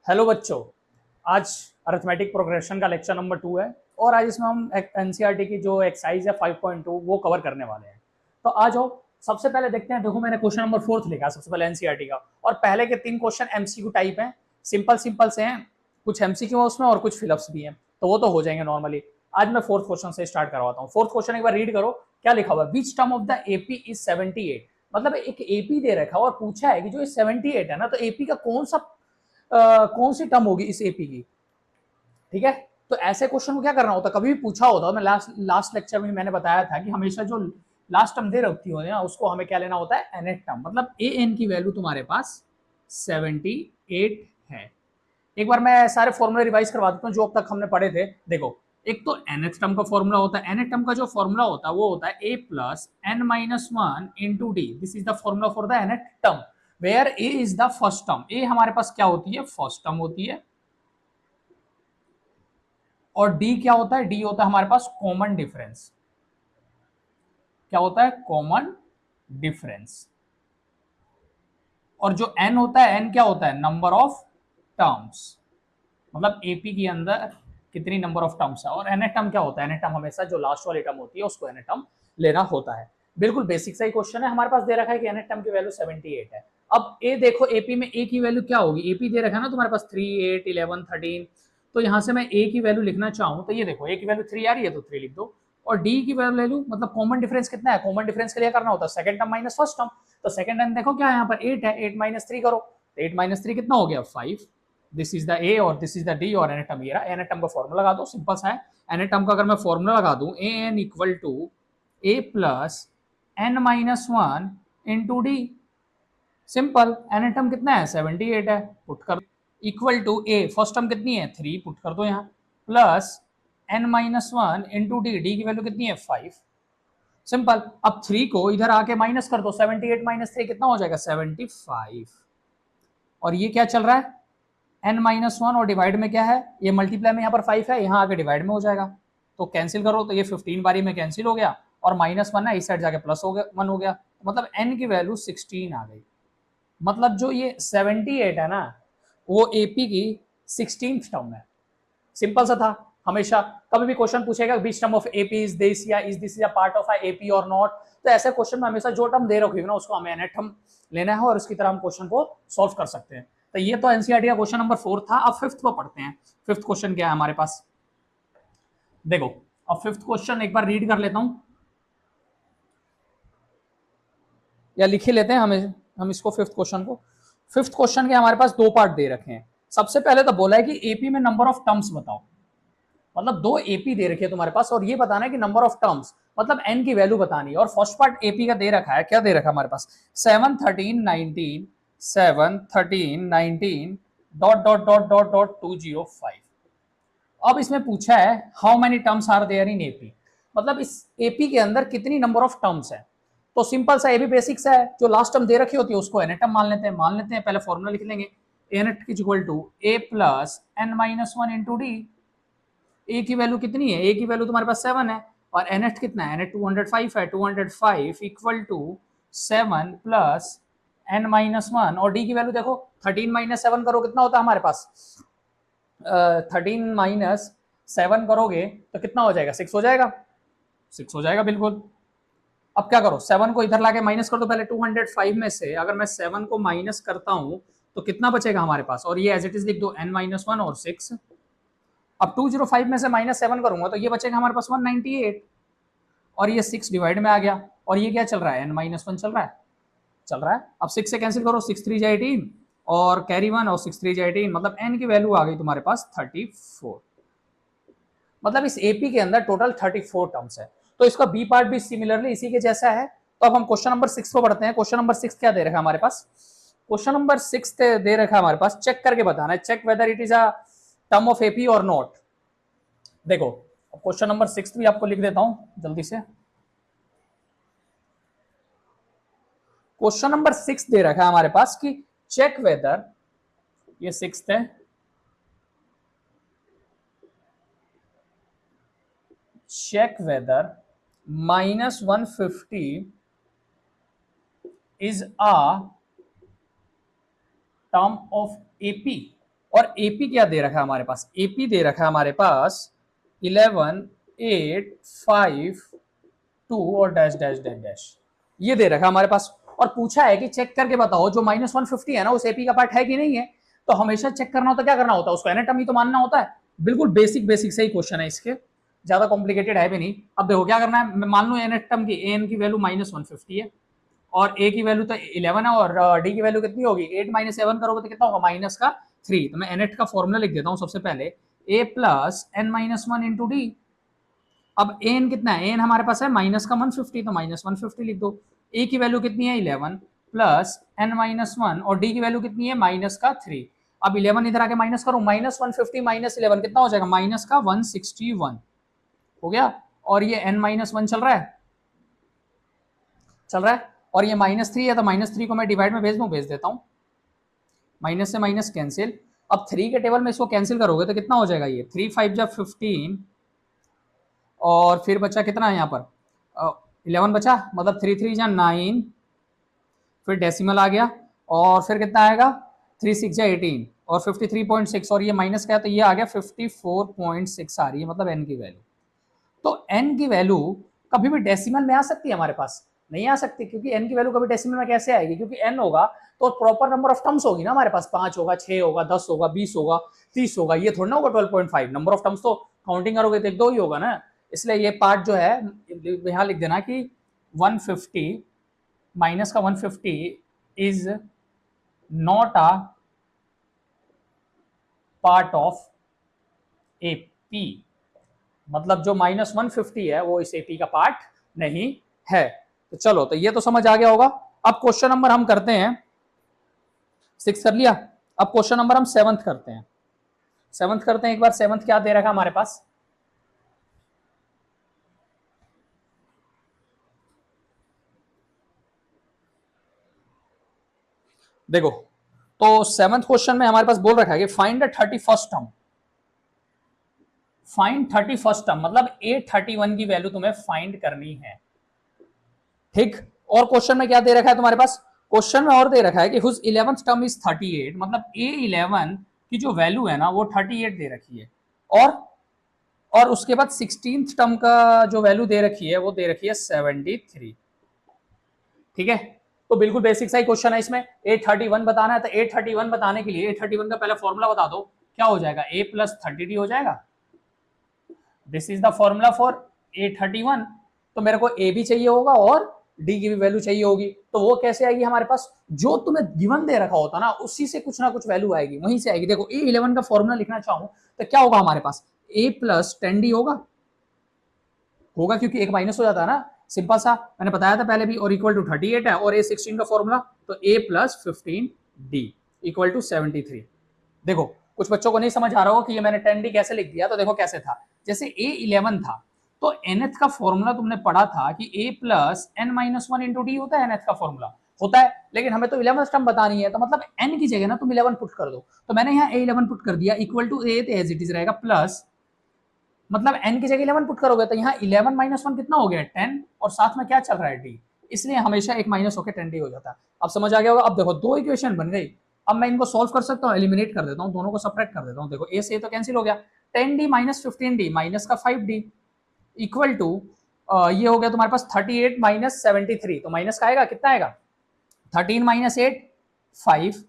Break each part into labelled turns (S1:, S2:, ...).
S1: Hello बच्चों, आज arithmetic progression का लेक्चर नंबर 2 है और आज इसमें हम एनसीईआरटी की जो एक्सरसाइज है 5.2 वो कवर करने वाले हैं। तो आ जाओ, सबसे पहले देखते हैं। देखो, मैंने क्वेश्चन नंबर 4 लिखा है सबसे पहले एनसीईआरटी का, और पहले के 3 क्वेश्चन एमसीक्यू टाइप हैं, सिंपल सिंपल से हैं। कुछ एमसीक्यू है उसमें और कुछ फिलअप्स भी हैं, तो वो तो हो जाएंगे नॉर्मली। आज मैं 4th क्वेश्चन से स्टार्ट करवाता हूँ। 4th क्वेश्चन एक बार रीड करो, क्या लिखा हुआ है। Which term of the AP is 78। मतलब एक एपी दे रखा है और पूछा है कि जो 78 है ना, तो एपी का कौन सी टर्म होगी इस एपी की। ठीक है, तो ऐसे क्वेश्चन को क्या करना होता है, कभी भी पूछा होता है, मैं लास्ट लेक्चर में मैंने बताया था कि हमेशा जो लास्ट टर्म दे रखी होती है उसको हमें क्या लेना होता है, nth टर्म। मतलब ए एन की वैल्यू तुम्हारे पास 78 है। एक बार मैं सारे फॉर्मूला रिवाइज करवा देता हूँ जो अब तक हमने पढ़े थे। देखो, एक तो nth टर्म का फॉर्मूला होता है। nth टर्म का जो फॉर्मूला होता है वो होता है a plus n minus one into D. This is the formula for the nth term, where a is the first term. a हमारे पास क्या होती है, फर्स्ट टर्म होती है। और डी क्या होता है, डी होता है हमारे पास कॉमन डिफरेंस। क्या होता है, कॉमन डिफरेंस। और जो एन होता है, एन क्या होता है, नंबर ऑफ टर्म्स। मतलब एपी के अंदर कितनी नंबर ऑफ टर्म्स है। और एन टर्म क्या होता है, एन टर्म हमेशा जो लास्ट वाली टर्म होती है उसको एन टर्म लेना होता है। बिल्कुल बेसिक सा ही क्वेश्चन है। हमारे पास दे रखा है कि एन टर्म की वैल्यू 78 है। अब ए देखो, एपी में ए की वैल्यू क्या होगी, एपी दे रखा है ना तुम्हारे पास 3, 8, 11, 13। तो यहां से मैं ए की वैल्यू लिखना चाहूँ तो ये देखो, ए की वैल्यू 3 आ रही है तो 3 लिख दो। और डी की वैल्यू मतलब कॉमन डिफरेंस कितना है, कॉमन डिफरेंस के लिए करना होता है second term minus first term. तो सेकंड टर्म देखो क्या है, यहाँ पर 8 है, 8 माइनस 3 करो, 8 माइनस 3 कितना हो गया, 5। दिस इज द ए और दिस इज द डी। और एन टर्म ये रहा। एन टर्म का फॉर्मूला लगा दो, सिंपल सा है। एन टर्म का अगर मैं फॉर्मूला लगा दूं, A N equal to A plus N minus one into D. Simple. N term कितना है, 78 है, पुट कर। Equal to A first term कितनी है, 3, पुट कर दो यहाँ, plus N minus one into D, D की वैल्यू कितनी है, 5। सिंपल। अब 3 को इधर आके माइनस कर दो, 78 माइनस 3 कितना हो जाएगा, 75। और ये क्या चल रहा है, n माइनस वन, और डिवाइड में क्या है, ये मल्टीप्लाई में यहाँ पर 5 है, यहाँ आके डिवाइड में हो जाएगा। तो कैंसिल करो तो ये 15 बारी में कैंसिल हो गया, और माइनस वन है, इस साइड जाके प्लस हो गया, 1 हो गया। मतलब n की वैल्यू 16 आ गई। मतलब जो ये 78 है ना, वो एपी की 16th टर्म है। सिंपल सा था। हमेशा कभी भी क्वेश्चन पूछेगा which term of AP is this, या is this a part of AP और नॉट। तो ऐसे क्वेश्चन में हमेशा जो टर्म दे रखी है ना उसको हमें nth टर्म लेना है और उसकी तरह हम क्वेश्चन को सॉल्व कर सकते हैं। तो ये तो एनसीईआरटी का क्वेश्चन नंबर 4 था। अब 5th को पढ़ते हैं। 5th क्वेश्चन क्या है हमारे पास, देखो। अब 5th क्वेश्चन एक बार रीड कर लेता हूं, या लिख ही लेते हैं हम इसको 5th क्वेश्चन को। 5th क्वेश्चन के हमारे पास 2 पार्ट दे रखे हैं। सबसे पहले तो बोला है कि एपी में नंबर ऑफ टर्म्स बताओ। मतलब 2 एपी दे रखे है तुम्हारे पास और ये बताना है कि नंबर ऑफ टर्म्स, मतलब एन की वैल्यू बतानी है। और फर्स्ट पार्ट एपी का दे रखा है, क्या दे रखा है हमारे पास, 7, 13, 19, 7, 13, 19 dot dot dot dot dot 205। अब इसमें पूछा है how many terms are there in AP. मतलब इस एपी के अंदर कितनी नंबर ऑफ टर्म्स है। तो सिंपल सा, एपी बेसिक सा है, जो लास्ट टर्म दे रखी होती है उसको एन टर्म मान लेते हैं। पहले फॉर्मूला लिख लेंगे, N equal to A plus N minus one into D. A की वैल्यू कितनी है, ए की वैल्यू तुम्हारे पास 7 है, और एनएच कितना है, एनएच 205 है, 205 equal to 7 plus N minus one. और डी की वैल्यू देखो, 13 माइनस 7 करो कितना होता है हमारे पास, 13 माइनस 7 करोगे तो कितना हो जाएगा, 6 हो जाएगा, 6 हो जाएगा बिल्कुल। अब क्या करो, 7 को इधर लाके माइनस कर दो पहले। 205 में से अगर मैं 7 को माइनस करता हूं तो कितना बचेगा हमारे पास, और ये एज इट इज लिख दो, एन माइनस वन और 6। अब 205 में से माइनस 7 करूंगा तो ये बचेगा हमारे पास 198, और ये 6 डिवाइड में आ गया। और ये क्या चल रहा है, n माइनस वन चल रहा है। अब 6 से कैंसिल करो, 6 3 जा 18 और कैरी 1 और 6 3 जा 18, मतलब n की वैल्यू आ गई तुम्हारे पास 34। मतलब इस एपी के अंदर टोटल 34 टर्म्स है। तो इसका बी पार्ट भी सिमिलरली इसी के जैसा है। तो अब हम क्वेश्चन नंबर 6 को पढ़ते हैं। क्वेश्चन नंबर 6 क्या दे रखा है हमारे पास, क्वेश्चन नंबर 6 दे रखा है हमारे पास, चेक करके बताना है, check whether it is a term of AP और नॉट। देखो, अब क्वेश्चन नंबर 6 भी आपको लिख देता हूं जल्दी से। क्वेश्चन नंबर 6 दे रखा है हमारे पास कि चेक वेदर, ये 6th है, check whether minus 150 is a term of AP और एपी क्या दे रखा है हमारे पास, एपी दे रखा है हमारे पास 11, 8, 5, 2 और डैश डैश डैश डैश, ये दे रखा है हमारे पास। और पूछा है कि चेक करके बताओ जो -150 है ना उस एपी का पार्ट है कि नहीं है। तो हमेशा चेक करना होता है, क्या करना होता है, उसको एनाटॉमी तो मानना होता है। बिल्कुल बेसिक बेसिक सही क्वेश्चन है इसके, ज्यादा कॉम्प्लिकेटेड है भी नहीं। अब देखो क्या करना है, मैं मान लू एनाटॉम की एन की वैल्यू -150 है और ए की वैल्यू तो 11 है और डी की वैल्यू कितनी होगी, 8 - 7 करोगे तो कितना होगा, -3। तो मैं एनेट का फॉर्मूला लिख देता हूं सबसे पहले, a plus n-1 into D. अब एन कितना है, एन हमारे पास है -150, तो -150 लिख दो। ए की वैल्यू कितनी है 11 प्लस n-1 और डी की वैल्यू कितनी है -3। अब 11 इधर आके माइनस करो, -150 -11 कितना हो जाएगा, -161 हो गया। और ये n-1 चल रहा है, चल रहा है, और ये -3 है तो -3 को मैं डिवाइड में भेज देता हूं, माइनस से माइनस कैंसिल। अब 3 के टेबल में इसको कैंसिल करोगे तो कितना हो जाएगा, ये 3 5 जा 15 और फिर बचा कितना है यहाँ पर 11 बचा, मतलब 3 3 जा 9, फिर डेसिमल आ गया और फिर कितना आएगा 3 6 जा 18 और 53.6 और ये माइनस क्या है तो ये आ गया 54.6 आ रही है, मतलब n की वैल्यू। तो n की वैल्यू कभी भी डेसिमल में आ सकती है हमारे पास, नहीं आ सकती, क्योंकि n की वैल्यू कभी डेसिमल में कैसे आएगी, क्योंकि n होगा तो प्रॉपर नंबर ऑफ टर्म्स होगी ना हमारे पास, 5 होगा, 6 होगा, 10 होगा, 20 होगा, 30 होगा, ये थोड़ा ना होगा 12.5। नंबर ऑफ टर्म्स तो काउंटिंग करोगे तो एक दो ही होगा ना। इसलिए ये पार्ट जो है यहाँ लिख देना कि 150 माइनस का 150 is not a part of AP, मतलब जो -150 है वो इस एपी का पार्ट नहीं है। तो चलो, तो ये तो समझ आ गया होगा। अब क्वेश्चन नंबर हम करते हैं 6 कर लिया, अब क्वेश्चन नंबर हम 7th करते हैं। 7th करते हैं एक बार, 7th क्या दे रखा हमारे पास, देखो तो 7th क्वेश्चन में हमारे पास बोल रखा है कि find the 31st term, find 31st term, मतलब A31 की वैल्यू तुम्हें फाइंड करनी है, ठीक। और क्वेश्चन में क्या दे रखा है तुम्हारे पास, क्वेश्चन में और दे रखा है कि हुज 11th टर्म इज 38, मतलब A11 की जो वैल्यू है ना वो 38 दे रखी है, और उसके बाद 16th टर्म का जो वैल्यू दे रखी है वो दे रखी है 73, ठीक है। तो बिल्कुल बेसिक सा ही क्वेश्चन है इसमें, A31 बताना है, तो A31 बताने के लिए A31 का पहले फॉर्मूला बता दो, क्या हो जाएगा, A प्लस 30D हो जाएगा। This is the formula for A31। तो मेरे को A भी चाहिए होगा और D की भी वैल्यू चाहिए होगी, तो वो कैसे आएगी हमारे पास, जो तुम्हें गिवन दे रखा होता ना उसी से कुछ ना कुछ वैल्यू आएगी, वहीं से आएगी। देखो A11 का फॉर्मूला लिखना चाहूं तो क्या होगा हमारे पास, A प्लस 10D होगा क्योंकि एक माइनस हो जाता है ना, सिंपल सा, मैंने बताया था पहले भी, और इक्वल टू 38 है, और A16 का फॉर्मूला तो A plus 15D equal to 73। देखो कुछ बच्चों को नहीं समझ आ रहा हो कि ये मैंने 10D कैसे लिख दिया, तो देखो कैसे था, जैसे A11 था तो nth का फॉर्मूला तुमने पढ़ा था कि A plus n-1 into D होता है, nth का फॉर्मूला होता है, लेकिन हमें तो 11th टर्म बतानी है, तो मतलब n की जगह ना तुम 11 पुट कर दो, तो मैंने यहाँ A11 पुट कर दिया, इक्वल टू A तो एज इट इज रहेगा, प्लस मतलब n की जगह 11 पुट करोगे तो यहाँ 11 - 1 कितना हो गया 10, और साथ में क्या चल रहा है d, इसलिए हमेशा एक माइनस होकर 10d हो जाता है। अब समझ आ गया होगा। अब देखो दो इक्वेशन बन गई, अब मैं इनको सॉल्व कर सकता हूँ, एलिमिनेट कर देता हूँ, दोनों को सेपरेट कर देता हूँ। देखो a से तो कैंसिल हो गया, 10d - 15d माइनस का 5d इक्वल टू ये हो गया तुम्हारे पास 38 - 73, तो माइनस का आएगा, कितना आएगा 13 - 8 5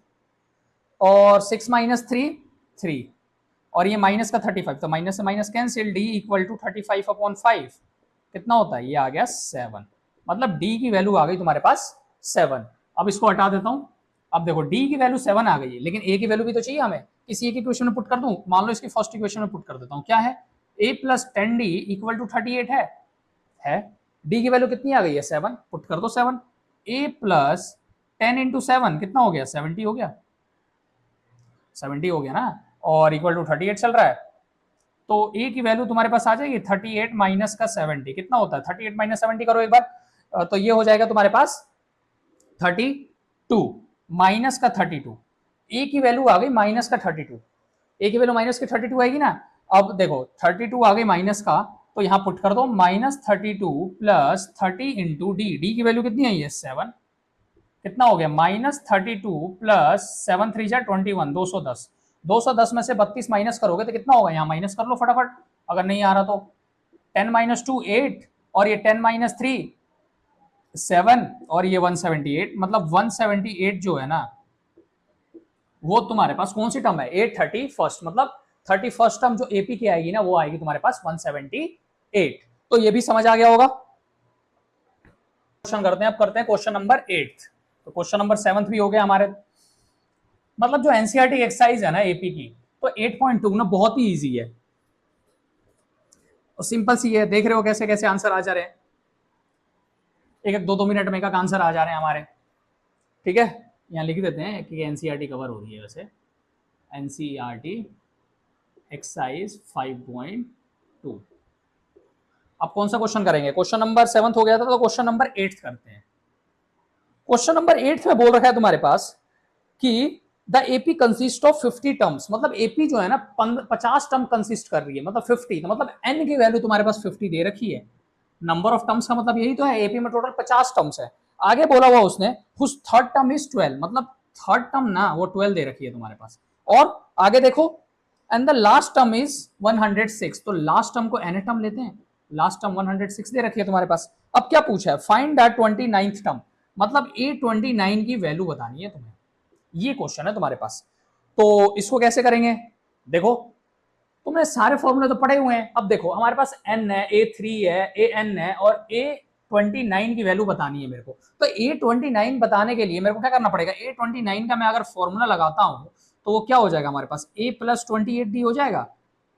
S1: और 6 - 3 3 और ये माइनस का 35, तो माइनस से minus cancel, d equal to 35/5 कितना होता है, ये आ गया 7, मतलब d की वैल्यू आ गई तुम्हारे पास 7। अब इसको हटा देता हूं, अब देखो d की वैल्यू 7 आ गई है, लेकिन a की वैल्यू भी तो चाहिए हमें, किसी एक इक्वेशन में पुट कर दूं, मान लो इसकी फर्स्ट इक्वेशन में पुट कर देता हूं, क्या है a plus 10d equal to 38 है, d की वैल्यू कितनी आ गई है 7, पुट कर दो 7, a प्लस 10 इंटू 7 कितना हो गया 70 हो गया, 70 हो गया ना, और इक्वल टू 38 चल रहा है, तो a की वैल्यू तुम्हारे पास आ जाएगी 38 माइनस का 70 कितना होता है, 38 माइनस 70 करो एक बार, तो ये हो जाएगा तुम्हारे पास 32 माइनस का 32, a की वैल्यू आ गई माइनस का 32, a की वैल्यू माइनस की 32 आएगी ना। अब देखो 32 आ गई माइनस का, तो यहाँ पुट कर दो -32 प्लस 30 इंटू डी की वैल्यू कितनी आई है 7, कितना हो गया -32 प्लस 7 3 जा 21 210, 210 में से 32 माइनस करोगे तो कितना होगा, यहाँ माइनस कर लो फटाफट अगर नहीं आ रहा तो। 10 माइनस 2 8 और ये 10 माइनस 3 7 और ये 178, मतलब 178 जो है ना वो तुम्हारे पास कौन सी टर्म है, 831, मतलब 31st टर्म जो एपी की आएगी ना वो आएगी तुम्हारे पास 178। तो ये भी समझ आ गया होगा। क्वेश्चन करते हैं, अब करते हैं क्वेश्चन नंबर 8। तो क्वेश्चन नंबर 7 भी हो गया हमारे। मतलब जो एनसीईआरटी एक्सरसाइज है ना एपी की, तो 8.2 ना बहुत ही इजी है और सिंपल सी है। देख रहे हो कैसे कैसे आंसर आ जा रहे हैं, एक एक 2-2 मिनट में एक आंसर आ जा रहे हैं हमारे। ठीक है, यहाँ लिख देते हैं कि एनसीईआरटी कवर हो रही है वैसे। NCERT exercise 5.2। अब कौन सा क्वेश्चन करेंगे, क्वेश्चन नंबर 7 हो गया था तो क्वेश्चन नंबर 8 करते हैं। क्वेश्चन नंबर 8 में बोल रखा है तुम्हारे पास कि the AP consist of 50 terms, मतलब एपी जो है ना 50 टर्म कंसिस्ट कर रही है, मतलब 50, तो मतलब एन की वैल्यू तुम्हारे पास 50 दे रखी है। नंबर ऑफ टर्म्स का मतलब यही तो है, एपी में टोटल 50 टर्म्स है। आगे बोला हुआ उसने हुज थर्ड टर्म इज 12, मतलब थर्ड टर्म ना वो 12 दे रखी है तुम्हारे पास। और आगे देखो and the last term is 106, तो लास्ट टर्म को एन टर्म लेते हैं, लास्ट टर्म 106 दे रखी है तुम्हारे पास। अब क्या पूछा है, फाइंड द 29th टर्म, मतलब A29 की वैल्यू बतानी है तुम्हें, ये क्वेश्चन है तुम्हारे पास। तो इसको कैसे करेंगे, देखो तुमने सारे फॉर्मूले तो पढ़े हुए हैं। अब देखो हमारे पास n है, A3 है, AN है और A29 की वैल्यू बतानी है मेरे को। तो A29 बताने के लिए मेरे को क्या करना पड़ेगा, A29 का मैं अगर फॉर्मूला लगाता हूं तो वो क्या हो जाएगा हमारे पास, A+28D हो जाएगा,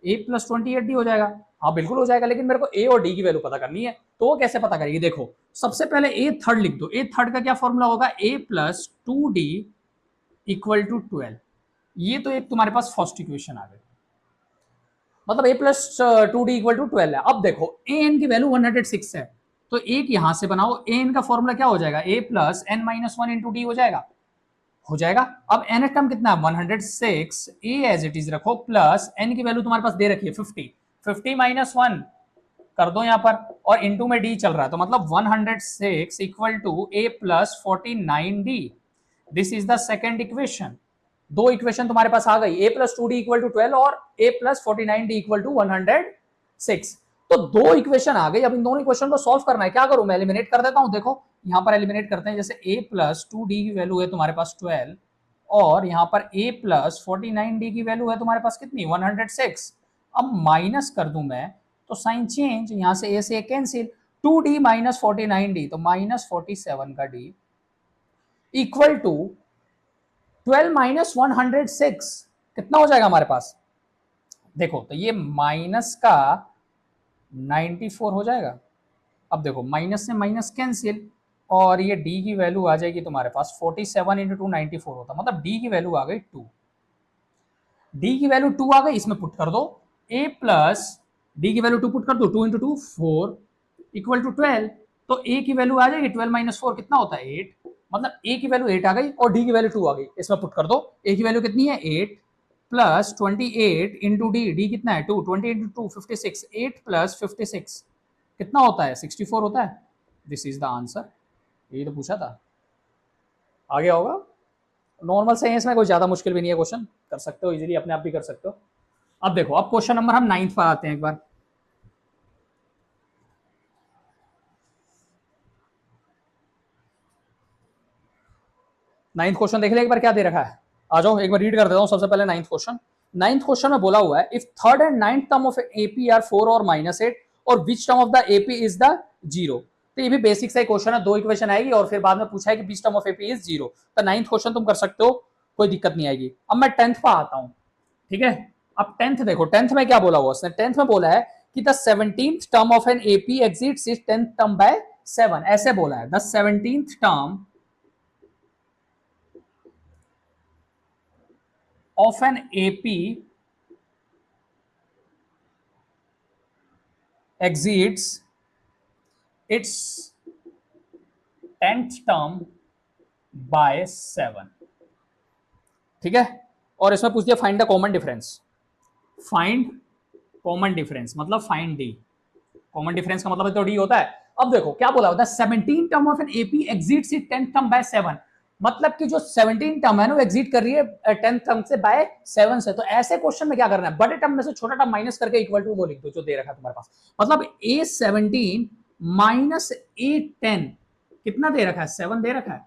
S1: A+28D हो जाएगा। हाँ बिल्कुल हो जाएगा, लेकिन मेरे को A और D की वैल्यू पता करनी है। तो वो कैसे पता करेगी, देखो सबसे पहले A थर्ड लिख दो। A थर्ड का क्या फॉर्मूला होगा, A+2D इक्वल टू 12। ये तो एक तुम्हारे पास फर्स्ट इक्वेशन आ गई, मतलब A+2D इक्वल टू 12 है। अब देखो AN की वैल्यू 106 है, तो एक यहां से बनाओ, AN का फॉर्मूला क्या हो जाएगा, A+n-1 इंटू D हो जाएगा, हो जाएगा। अब n टर्म कितना है 106, A एज इट इज रखो, प्लस n की वैल्यू तुम्हारे पास दे रखी है 50, 50 - 1 कर दो यहाँ पर, और इंटू में D चल रहा है, तो मतलब 106 equal to A+49D। This is the second equation. दो इक्वेशन तुम्हारे पास आ गई, A+2D इक्वल टू 12 और A+49D इक्वल टू 106। तो दो इक्वेशन आ गई। अब इन दोनों इक्वेशन को सॉल्व करना है, क्या करूं मैं, एलिमिनेट कर देता हूं। देखो यहां पर एलिमिनेट करते हैं, जैसे A+2D की वैल्यू है तुम्हारे पास 12 और यहां पर A+49D की वैल्यू है तुम्हारे पास कितनी 106। अब माइनस कर दूं मैं तो साइन चेंज, यहां से A से A कैंसिल, 2D - 49D तो -47 का D इक्वल टू 12 - 106 कितना हो जाएगा हमारे पास, देखो तो ये माइनस का 94 हो जाएगा। अब देखो माइनस से माइनस कैंसिल और ये d की वैल्यू आ जाएगी तुम्हारे पास 47 × 2 94 होता, मतलब d की वैल्यू आ गई 2। d की वैल्यू 2 आ गई, इसमें पुट कर दो a प्लस d की वैल्यू 2 पुट कर दो, 2 × 2 4 इक्वल टू 12। तो a की वैल्यू आ जाएगी 12 - 4 कितना होता है 8, मतलब a की वैल्यू 8 आ गई और d की वैल्यू 2 आ गई, इसमें पुट कर दो। a की वैल्यू कितनी है 8 प्लस 28 इंटू डी कितना है 2, 20 × 2 56, 8 + 56 कितना होता है 64 होता है। दिस इज द आंसर, यही तो पूछा था। आ गया होगा, नॉर्मल से है, इसमें कोई ज्यादा मुश्किल भी नहीं है, क्वेश्चन कर सकते हो इजीली, अपने आप भी कर सकते हो। अब देखो अब क्वेश्चन नंबर हम 9th पर आते हैं एक बार। 9th क्वेश्चन देख ले एक बार क्या दे रखा है, आ जाओ एक बार रीड कर देता हूं। सबसे पहले 9th क्वेश्चन, 9th क्वेश्चन में बोला हुआ है if third and 9th term of AP are 4 और -8 और which term of the AP is the 0। तो ये भी बेसिक सा क्वेश्चन है, दो इक्वेशन आएगी और फिर बाद में पूछा है कि विच टर्म ऑफ एपी इज 0। तो 9th क्वेश्चन तुम कर सकते हो, कोई दिक्कत नहीं आएगी। अब मैं 10th पर आता हूं, ठीक है। अब 10th देखो, 10th में क्या बोला हुआ उसने, 10th में बोला है कि the 17th term of an AP exits is 10th term by 7, ऐसे बोला है। The 17th term of an AP exceeds its 10th term by 7, ठीक है। और इसमें पूछ दिया find the common difference, find common difference मतलब फाइंड डी। कॉमन डिफरेंस का मतलब तो डी होता है। अब देखो क्या बोला होता है 17 term of an AP exits it 10th term by 7, मतलब कि जो 17 टर्म है ना वो एग्जिट कर रही है 10 टर्म से बाय 7 से। तो ऐसे क्वेश्चन में क्या करना है, बड़े टर्म में से छोटा टर्म माइनस करके इक्वल टू वो लिख दो जो दे रखा है तुम्हारे पास। मतलब A17 माइनस A10 कितना दे रखा है, 7 दे रखा है।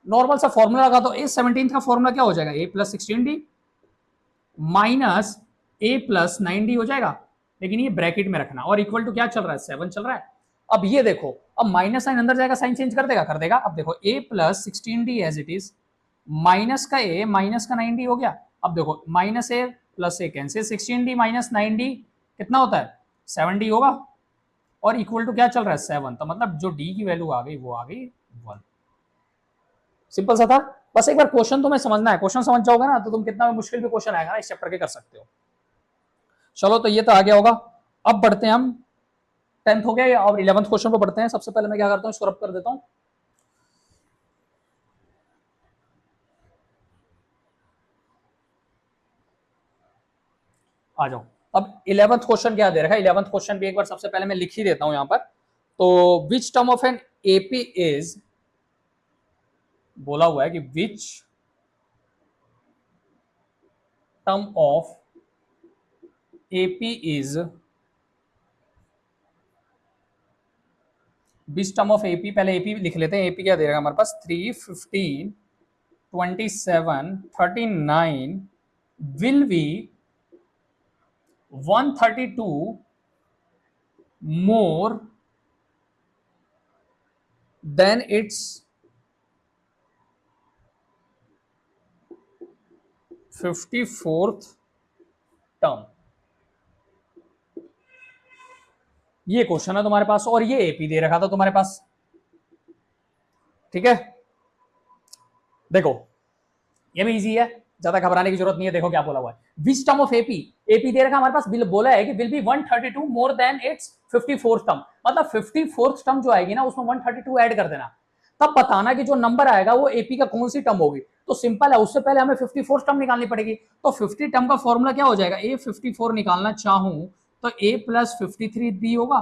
S1: नॉर्मल सा फॉर्मूला लगा तो A17 का फॉर्मूला क्या हो जाएगा, A+16D माइनस A+9D हो जाएगा। लेकिन ये ब्रैकेट में रखना और इक्वल टू क्या चल रहा है, 7 चल रहा है। अब ये देखो, अब माइनस साइन अंदर जाएगा, साइन चेंज कर देगा, कर देगा। अब देखो A+16D as it is, minus का A माइनस का 9D हो गया। अब देखो minus A plus A cancel, 16D minus 9D कितना होता है, 7D होगा। और इक्वल टू क्या चल रहा है, 7। तो मतलब जो D की वैल्यू आ गई वो आ गई 1। सिंपल सा था। बस एक बार क्वेश्चन तुम्हें समझना है, क्वेश्चन समझ जाओगे ना तो तुम कितना मुश्किल भी क्वेश्चन आएगा ना इस चैप्टर के कर सकते हो। चलो तो ये तो आ गया होगा। अब बढ़ते हैं हम, 10th हो गया और 11th क्वेश्चन पे बढ़ते हैं। सबसे पहले मैं क्या करता हूँ, इसको रब कर देता हूँ। आ जाओ। अब 11th क्वेश्चन क्या दे रखा है, 11th क्वेश्चन भी एक बार सबसे पहले मैं लिख ही देता हूं यहां पर। तो विच term of an AP is, बोला हुआ है कि विच term of AP is, which term of AP, पहले एपी लिख लेते हैं। एपी क्या दे रहा है हमारे पास, 3, 15, 27, 39 will be 132 more than its 54th term. ये क्वेश्चन है तुम्हारे पास और ये एपी दे रखा था तुम्हारे पास, ठीक है। देखो ये भी इजी है, ज्यादा घबराने की जरूरत नहीं है। देखो क्या बोला हुआ है, which term of AP, AP दे रखा हमारे पास, बोला है कि will be 132 more than its 54th term. मतलब 54th टर्म जो आएगी ना उसमें 132 ऐड कर देना, तब बताना कि जो नंबर आएगा वो एपी का कौन सी टर्म होगी। तो सिंपल है, उससे पहले हमें 54th टर्म निकालनी पड़ेगी। तो 50 टर्म का फॉर्मूला क्या हो जाएगा, ए 54 निकालना चाहूं तो A+53B होगा,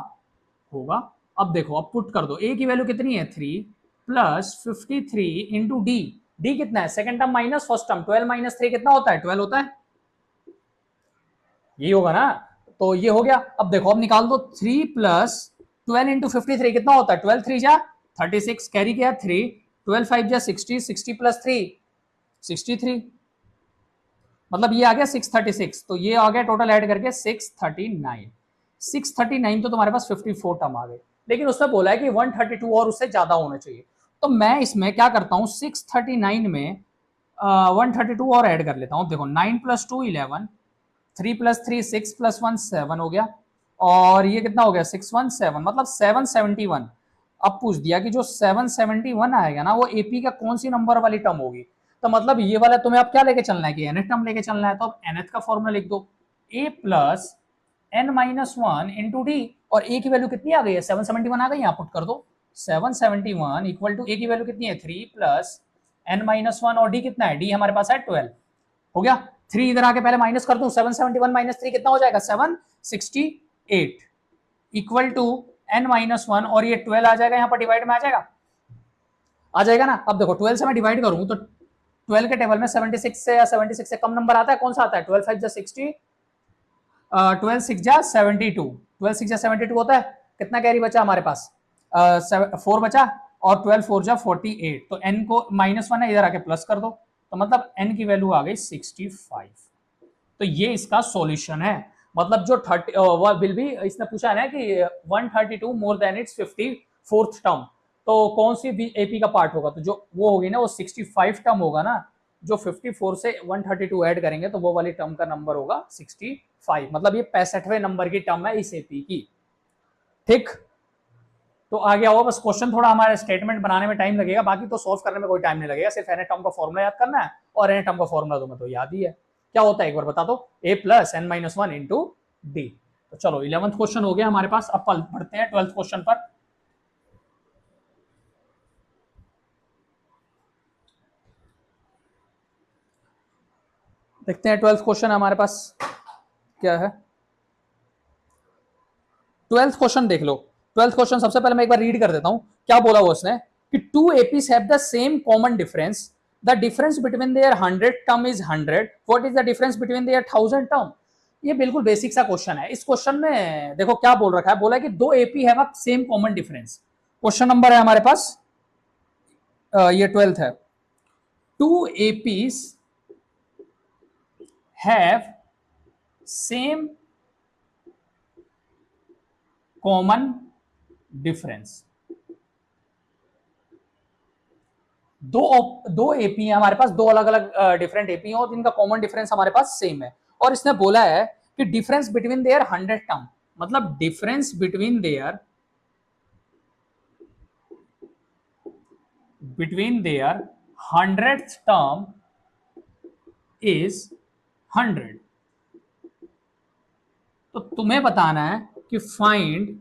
S1: होगा। अब देखो, अब पुट कर दो, ए की वैल्यू कितनी है 3 प्लस 53 इंटू डी, डी कितना है second term minus first term, 12 minus 3 कितना होता है, 12 होता है, ये होगा ना। तो ये हो गया। अब देखो, अब निकाल दो 3 प्लस 12 इंटू 53 कितना होता है, 12 3 जा 36, कैरी किया 3, 12 5 जा 60, 60 प्लस 3 63, मतलब ये आ गया 636। तो ये आ गया टोटल ऐड करके 639, 639 तो तुम्हारे पास 54 टर्म आ गए। लेकिन उसमें बोला है कि 132 और उससे ज्यादा होना चाहिए। तो मैं इसमें क्या करता हूं, 639 में 132 और ऐड कर लेता हूं। देखो 9 प्लस 2 11, 3 प्लस 3 6 प्लस 1 7 हो गया, और ये कितना हो गया 617, मतलब 771। अब पूछ दिया कि जो 771 आएगा ना वो एपी का कौन सी नंबर वाली टर्म होगी। तो मतलब ये वाला तुम्हें अब क्या लेके चलना है कि nth टर्म लेके चलना है। तो अब nth का फॉर्मूला लिख दो, a plus n minus 1 into D, और a की वैल्यू कितनी आ गई है 771 आ गई, यहाँ पुट कर दो 771 इक्वल टू a की वैल्यू कितनी है 3 प्लस n माइनस 1, और d कितना है, d हमारे पास है 12, हो गया। 3 इधर आके पहले माइनस कर दूं, 771 माइनस 3 कितना हो जाएगा 768 इक्वल टू n माइनस 1, और ये 12 आ जाएगा यहाँ पर डिवाइड में आ जाएगा, आ जाएगा ना। अब देखो 12 से मैं डिवाइड करूं तो 12 के टेबल में 76 से या 76 से कम नंबर आता है, कौन सा आता है, 12 5 जा 60, 12 6 जा 72, 12 6 जा 72 होता है। कितना कैरी बचा हमारे पास, 4 बचा, और 12 4 जा 48। तो n को -1 है, इधर आके प्लस कर दो, तो मतलब n की वैल्यू आ गई 65। तो ये इसका सॉल्यूशन है। मतलब जो 30 विल बी, इसने पूछा है ना कि 132 more than its 54th term, तो कौन सी एपी का पार्ट होगा, तो जो वो होगी ना वो 65 टर्म होगा ना। जो 54 से 132 ऐड करेंगे तो वो वाली टर्म का नंबर होगा 65, मतलब ये 65वें नंबर की टर्म है इस एपी की, ठीक। तो आ गया होगा, बस क्वेश्चन थोड़ा हमारे स्टेटमेंट बनाने में टाइम लगेगा, बाकी तो सॉल्व करने में कोई टाइम नहीं लगेगा। सिर्फ एन टर्म का फॉर्मूला याद करना है, और एन टर्म का फॉर्मूला तुम्हें तो याद ही है, क्या होता है एक बार बता दो, a plus n minus 1 into D. तो चलो 11th क्वेश्चन हो गया हमारे पास। अब बढ़ते हैं 12th क्वेश्चन पर। देखते हैं 12th क्वेश्चन हमारे पास क्या है। 12th क्वेश्चन देख लो। 12th क्वेश्चन सबसे पहले मैं एक बार रीड कर देता हूं क्या बोला हुआ उसने। कि two APs have the same common difference, the difference between their 100 term is 100, what is the difference between their 1000 term. ये बिल्कुल बेसिक सा क्वेश्चन है। इस क्वेश्चन में देखो क्या बोल रखा है, बोला है कि दो AP have a same common difference. Question number है हमारे पास ये 12th है, two APs have same common difference. दो एपी है हमारे पास, दो अलग अलग डिफरेंट एपी हैं और जिनका कॉमन डिफरेंस हमारे पास सेम है। और इसने बोला है कि डिफरेंस बिटवीन देयर 100 टर्म, मतलब difference between there 100th term is 100। तो तुम्हें बताना है कि find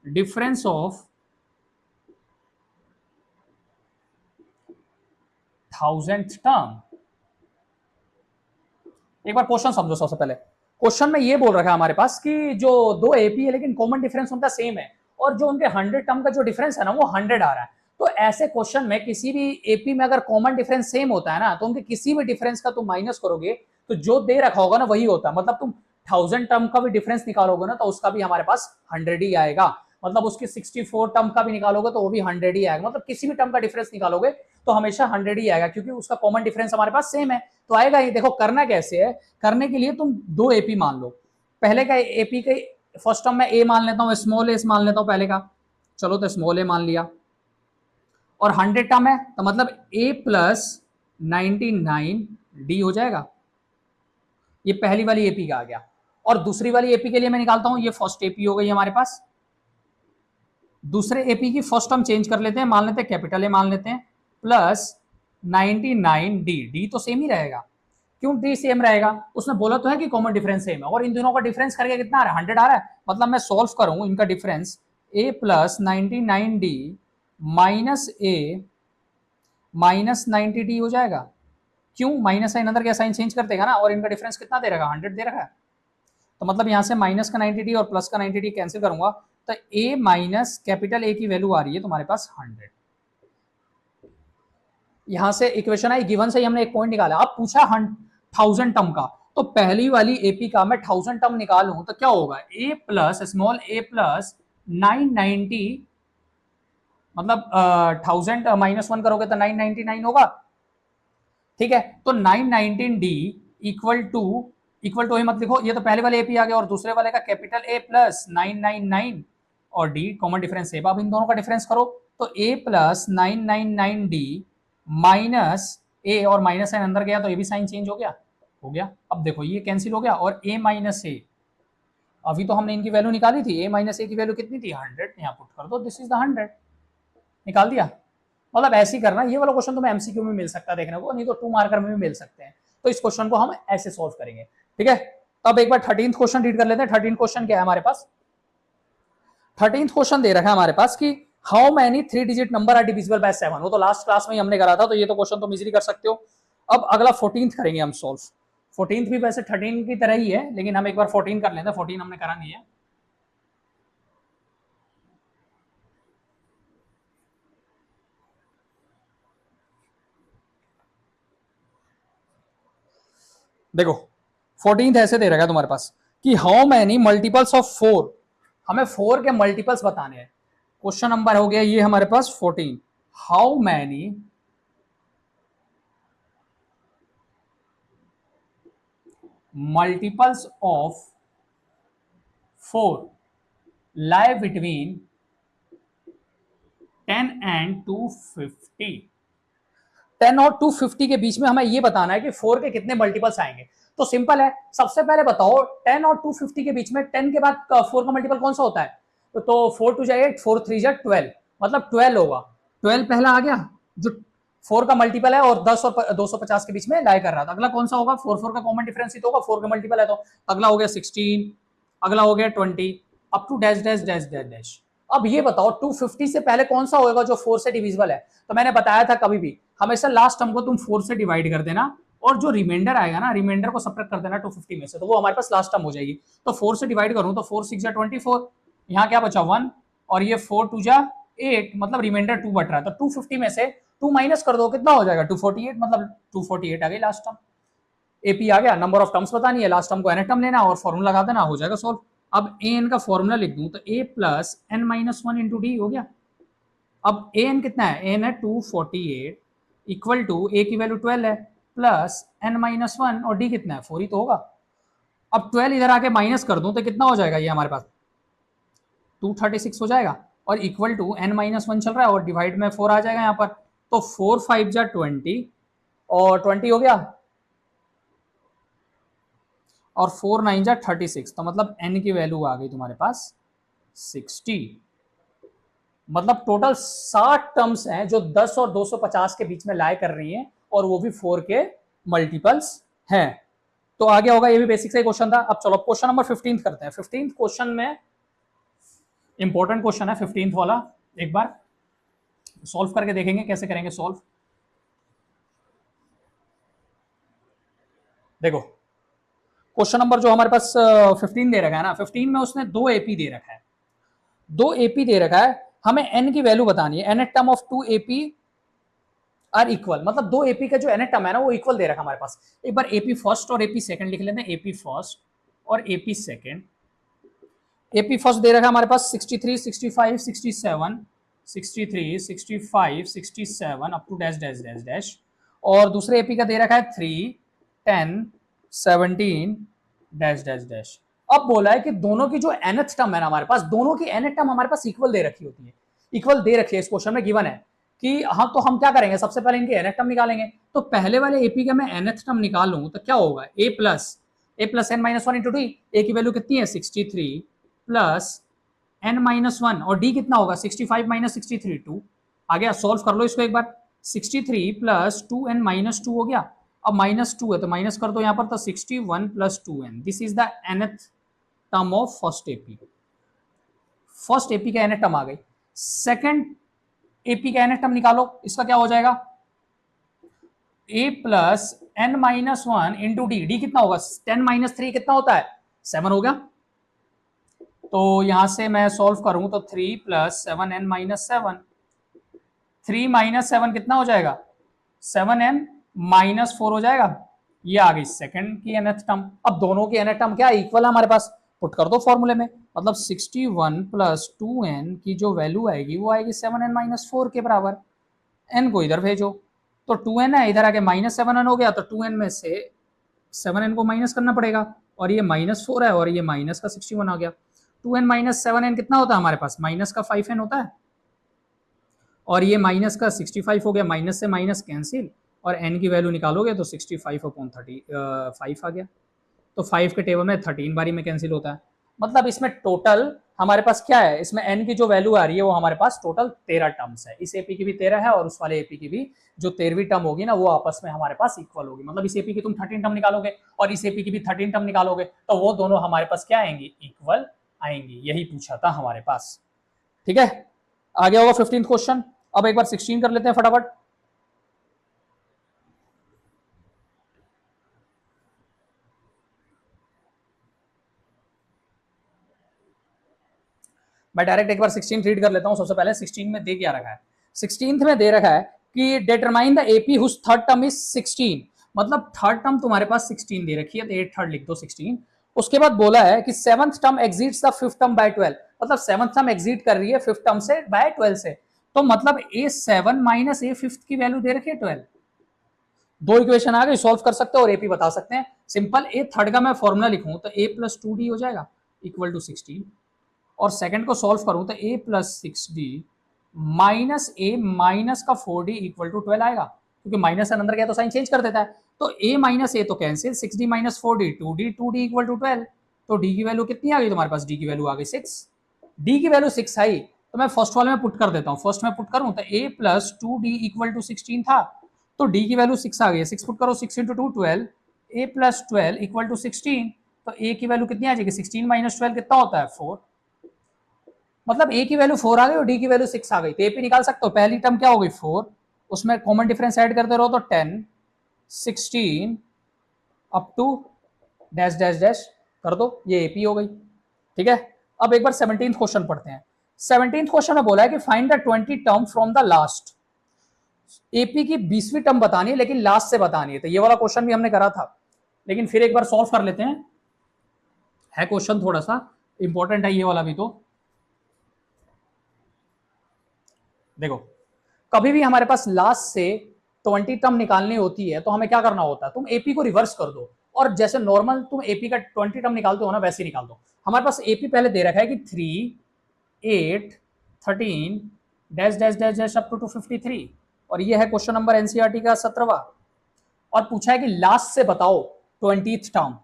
S1: difference of 1000th term. एक बार क्वेश्चन समझो। सबसे पहले क्वेश्चन में ये बोल रखा है हमारे पास कि जो दो एपी है लेकिन कॉमन डिफरेंस उनका सेम है, और जो उनके 100 टर्म का जो डिफरेंस है ना वो 100 आ रहा है। तो ऐसे क्वेश्चन में किसी भी एपी में अगर कॉमन डिफरेंस सेम होता है ना, तो उनके किसी भी डिफरेंस का तुम माइनस करोगे तो जो दे रखा होगा ना वही होता है। मतलब तुम 1000 टर्म का भी डिफरेंस निकालोगे ना तो उसका भी हमारे पास 100 ही आएगा। मतलब उसकी 64 टर्म का भी निकालोगे तो वो भी 100 ही आएगा। मतलब किसी भी टर्म का डिफरेंस निकालोगे तो हमेशा 100 ही आएगा, क्योंकि उसका कॉमन डिफरेंस हमारे पास सेम है। तो आएगा ही। देखो करना कैसे है, करने के लिए तुम दो एपी मान लो। पहले का एपी के फर्स्ट टर्म में ए मान लेता हूं, स्मॉल ए मान लेता हूं पहले का। चलो तो स्मॉल ए मान लिया, और 100 टर्म है तो मतलब a प्लस 99 डी हो जाएगा। ये पहली वाली एपी का आ गया। और दूसरी वाली एपी के लिए मैं निकालता हूं, ये फर्स्ट एपी हो गई हमारे पास। दूसरे एपी की फर्स्ट टर्म चेंज कर लेते हैं, मान लेते हैं कैपिटल ए मान लेते हैं, प्लस 99 डी। डी तो सेम ही रहेगा। क्यों डी सेम रहेगा? उसने बोला तो है कि कॉमन डिफरेंस सेम है, और इन दोनों का डिफरेंस करके कितना आ रहा है? 100 आ रहा है। मतलब मैं सॉल्व करूं इनका difference, a plus 99 D minus A minus 90 D हो जाएगा। क्यों? माइनस साइन अंदर क्या साइन चेंज कर देगा ना, और इनका डिफरेंस कितना दे रखा? 100 दे रखा है। तो मतलब यहां से माइनस का 90 डी और प्लस का 90 डी कैंसिल करूंगा तो a माइनस कैपिटल ए की वैल्यू आ रही है तुम्हारे पास 100। यहां से इक्वेशन आई, गिवन से ही हमने एक पॉइंट निकाला। अब पूछा 1000 टर्म का, तो पहली वाली एपी का मैं 1000 टर्म निकालूं तो क्या होगा? a plus small a plus 990, मतलब 1000 -1 करोगे तो 999 होगा। ठीक है, तो 919 डी इक्वल टू ही मत लिखो, ये तो पहले वाले एपी आ गया, और दूसरे वाले का कैपिटल ए प्लस 999 और डी कॉमन डिफरेंस है। अब इन दोनों का डिफरेंस करो तो a प्लस 999 डी माइनस ए, और माइनस साइन अंदर गया तो ये भी साइन चेंज हो गया। अब देखो ये कैंसिल हो गया, और a माइनस ए, अभी तो हमने इनकी वैल्यू निकाली थी, a माइनस ए की वैल्यू कितनी थी? 100। यहाँ पुट कर दो, दिस इज द 100, निकाल दिया। मतलब ऐसे ही करना। ये वाला क्वेश्चन तुम्हें एमसीक्यू में मिल सकता है देखने को, नहीं तो 2 मार्कर में भी मिल सकते हैं। तो इस क्वेश्चन को हम ऐसे सॉल्व करेंगे। ठीक है, तो अब एक बार 13th क्वेश्चन रीड कर लेते हैं। 13th क्वेश्चन क्या है हमारे पास? 13th क्वेश्चन दे रखा है हमारे पास कि how many 3 digit number are divisible by 7। वो तो लास्ट क्लास में ही हमने करा था, तो ये तो क्वेश्चन तुम इजीली कर सकते हो। अब अगला 14th करेंगे हम सॉल्व। 14th भी वैसे 13 की तरह ही है, लेकिन हम एक बार 14 कर लेते हैं। 14 हमने करा नहीं है। देखो 14th ऐसे दे रखा है तुम्हारे पास कि हाउ मैनी मल्टीपल्स ऑफ 4, हमें 4 के मल्टीपल्स बताने हैं। क्वेश्चन नंबर हो गया ये हमारे पास 14, how many multiples of 4 lie between 10 and 250। 10 और 250 के बीच में हमें ये बताना है कि 4 के कितने मल्टीपल्स आएंगे। तो सिंपल है, सबसे पहले बताओ 10 और 250 के बीच में 10 के बाद 4 का मल्टीपल कौन सा होता है? तो 4 2 8, 4 3 12, मतलब 12 होगा। 12 पहला आ गया जो 4 का मल्टीपल है, और 10 और 250 के बीच में लाई कर रहा था। अगला कौन सा होगा? 4 4 का कॉमन डिफरेंस ही तो होगा, 4 का मल्टीपल है तो। अगला हो गया 16, अगला हो गया 20, up to dash dash dash dash dash. अब ये बताओ 250 से पहले कौन सा होगा जो 4 से डिविजिबल है? तो मैंने बताया था कभी भी हमेशा लास्ट टर्म को तुम 4 से डिवाइड कर देना, और जो रिमाइंडर आएगा ना, रिमाइंडर को सब्ट्रैक्ट कर देना 250 में से, तो वो हमारे पास लास्ट टर्म हो जाएगी। तो 4 से डिवाइड करूं तो 4 6 जा 24, यहाँ क्या बचा 1, और ये 4 2 जा 8 मतलब रिमाइंडर 2 बट रहा है, तो 250 में से 2 माइनस कर दो, कितना हो जाएगा 248, मतलब 248 आ गई लास्ट टर्म। एपी आ गया, नंबर ऑफ टर्म्स बतानी है, लास्ट टर्म को एन टर्म लेना और फॉर्मूला लगा देना, हो जाएगा सॉल्व। अब ए एन का फॉर्मूला लिख दूं तो A plus N minus one into D हो गया। अब ए एन कितना है, ए एन है 248 इक्वल टू ए की वैल्यू 12 है प्लस एन माइनस वन और डी कितना है 4 ही तो होगा। अब 12 इधर आके माइनस कर दूं तो कितना हो जाएगा, ये हमारे पास 236 हो जाएगा और equal to n minus one चल रहा है और डिवाइड में 4 आ जाएगा यहाँ पर, तो 4 5 जा 20 और 20 हो गया और 4 9 जा 36, तो मतलब n की वैल्यू आ गई तुम्हारे पास 60। मतलब टोटल 60 टर्म्स हैं जो 10 और 250 के बीच में लाई कर रही हैं और वो भी 4 के मल्टीपल्स हैं। तो आगे होगा, ये भी बेसिक से क्वेश्चन था। अब चलो क्वेश्चन नंबर 15 करते हैं। 15 क्वेश्चन में इंपॉर्टेंट क्वेश्चन है 15 वाला, एक बार सॉल्व करके देखेंगे कैसे करेंगे सॉल्व। देखो क्वेश्चन नंबर जो हमारे पास 15 दे रखा है ना, 15 में उसने 2 एपी दे रखा है, 2 एपी दे रखा है, हमें एन की वैल्यू बतानी है। N term of 2 AP are equal, मतलब 2 एपी का जो एन टर्म है ना वो इक्वल दे रखा है हमारे पास। एक बार एपी फर्स्ट और एपी सेकंड लिख लेते हैं, एपी फर्स्ट और एपी सेकंड। एपी फर्स्ट दे रखा है हमारे पास 63 65 67 63 65 67 up to dash dash dash dash, और दूसरे एपी का दे रखा है 3 10 17 डैश डैश डैश। अब बोला है कि दोनों की जो nth टर्म है ना हमारे पास, दोनों की nth टर्म हमारे पास इक्वल दे रखी होती है, इक्वल दे रखी है। इस क्वेश्चन में गिवन है कि हाँ, तो हम क्या करेंगे, सबसे पहले इनके nth टर्म निकालेंगे। तो पहले वाले एपी का मैं nth टर्म निकालूं तो क्या होगा, a plus N minus one into D. A की वैल्यू कितनी है 63 प्लस एन माइनस वन और डी कितना होगा 65 माइनस 63 2। आ गया, सॉल्व कर लो इसको एक बार। 63 प्लस 2n माइनस 2 हो गया, अब माइनस 2 है तो माइनस कर दो यहाँ पर, तो 61 plus 2n, this is the nth term of first AP. First AP का nth टर्म आ गई। सेकंड एपी का nth टर्म निकालो, इसका क्या हो जाएगा, a plus N minus one into D. D कितना होगा 10 माइनस 3 कितना होता है 7 हो गया। तो यहां से मैं सॉल्व करूं तो 3 प्लस 7n माइनस 7, 3 माइनस 7 कितना हो जाएगा 7n माइनस 4 हो जाएगा। ये आ गई सेकंड की nth टर्म। अब दोनों की nth टर्म क्या इक्वल है हमारे पास, पुट कर दो फॉर्मूले में, मतलब 61 प्लस 2n की जो वैल्यू आएगी वो आएगी 7n माइनस 4 के बराबर। n को इधर भेजो तो 2n है, इधर आके माइनस 7n हो गया, तो 2n में से 7n को माइनस करना पड़ेगा और ये माइनस 4 है और ये माइनस का 61 आ गया। 2n माइनस 7n कितना होता है हमारे पास, माइनस का 5n होता है और ये माइनस का 65 हो गया, माइनस से माइनस कैंसिल और n की वैल्यू निकालोगे तो 65 अपॉन 35 आ गया। तो 5 के टेबल में 13 बारी में कैंसिल होता है। मतलब इसमें टोटल हमारे पास क्या है, इसमें n की जो वैल्यू आ रही है वो हमारे पास टोटल 13 टर्म्स है। इस एपी की भी 13 है और उस वाले एपी की भी जो 13वीं टर्म होगी ना वो आपस में हमारे पास इक्वल होगी। मतलब इस एपी की तुम 13 टर्म निकालोगे और इस एपी की भी 13 टर्म निकालोगे तो वो दोनों हमारे पास क्या आएंगी, इक्वल आएंगी। यही पूछा था हमारे पास, ठीक है। आगे होगा 15th क्वेश्चन। अब एक बार 16 कर लेते हैं फटाफट। मैं डायरेक्ट एक बार 16 रीड कर लेता हूं। सबसे पहले 16 में दे क्या रखा है, 16th में दे रखा है कि determine the AP whose third term is 16, मतलब थर्ड टर्म तुम्हारे पास 16 दे रखी है तो 8 थर्ड लिख दो 16। उसके बाद बोला है कि seventh term exits the fifth term by 12, मतलब सेवंथ टर्म एग्जिट कर रही है फिफ्थ टर्म से बाय 12 से, तो मतलब a7 माइनस a फिफ्थ की वैल्यू दे रखी है 12। दो इक्वेशन आ गई, सॉल्व कर सकते हो और एपी बता सकते हैं। सिंपल, ए थर्ड का मैं फॉर्मूला लिखूं तो a प्लस 2d हो जाएगा इक्वल टू 16, और सेकंड को सॉल्व करूं तो a plus 6d minus a minus का 4d इक्वल टू 12 आएगा, क्योंकि माइनस अंदर गया तो साइन चेंज कर देता है। तो a माइनस a तो cancel, 6d minus 4d 2d equal to 12, तो d की वैल्यू कितनी आ गई तुम्हारे पास, d की वैल्यू आ गई 6। d की वैल्यू 6 आई तो मैं फर्स्ट वाले में पुट कर देता हूं। फर्स्ट में पुट करूं तो a plus 2d equal to 16 था, तो d की वैल्यू 6 आ गई है। 6 पुट करो, 6 इंटू 2 12, a प्लस 12 इक्वल टू 16, तो a की वैल्यू कितनी आ जाएगी 16 माइनस 12 कितना होता है 4, मतलब a की वैल्यू 4 आ गई और d की वैल्यू 6 आ गई। तो a निकाल सकते हो, पहली टर्म क्या हो गई 4, उसमें कॉमन डिफरेंस ऐड करते रहो तो 10 16 up to dash dash dash कर दो, ये AP हो गई, ठीक है। अब एक बार 17th क्वेश्चन पढ़ते हैं। 17th क्वेश्चन में बोला है कि find the 20 term from the last. AP की 20वीं टर्म बतानी है लेकिन लास्ट से बतानी है। तो ये वाला क्वेश्चन भी हमने करा था, लेकिन फिर एक बार सॉल्व कर लेते हैं। है क्वेश्चन थोड़ा सा इंपॉर्टेंट है ये वाला भी। तो देखो, कभी भी हमारे पास लास्ट से 20 टर्म निकालनी होती है तो हमें क्या करना होता है, तुम एपी को रिवर्स कर दो और जैसे नॉर्मल तुम एपी का 20 टर्म निकालते हो ना वैसे ही निकाल दो। हमारे पास एपी पहले दे रखा है कि 3, 8, 13 dash dash dash dash up to 253, और ये है क्वेश्चन नंबर एनसीईआरटी का 17वां। और पूछा है कि लास्ट से बताओ 20th term,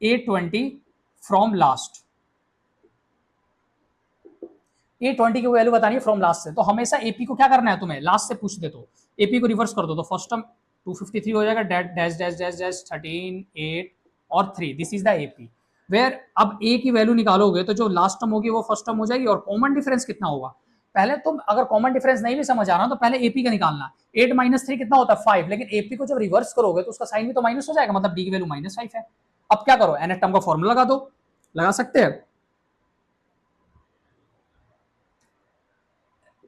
S1: A20 from last. A20 की वैल्यू बतानी है फ्रॉम लास्ट से। तो हमेशा एपी को क्या करना है, तुम्हें लास्ट से पूछ दे तो एपी को रिवर्स कर दो। तो फर्स्ट टर्म 253 हो जाएगा, डैश डैश डैश डैश 13, 8 और 3, this is the AP. Where अब ए की वैल्यू निकालोगे तो जो लास्ट टर्म होगी वो फर्स्ट टर्म हो जाएगी, और कॉमन डिफरेंस कितना होगा। पहले तुम अगर कॉमन डिफरेंस नहीं भी समझ आ रहा तो पहले एपी का निकालना। 8 - 3 कितना होता है 5, लेकिन एपी को जब रिवर्स करोगे तो उसका साइन भी तो माइनस हो जाएगा, मतलब डी की वैल्यू -5 है। अब क्या करो, nth टर्म का फॉर्मूला लगा दो, लगा सकते हैं।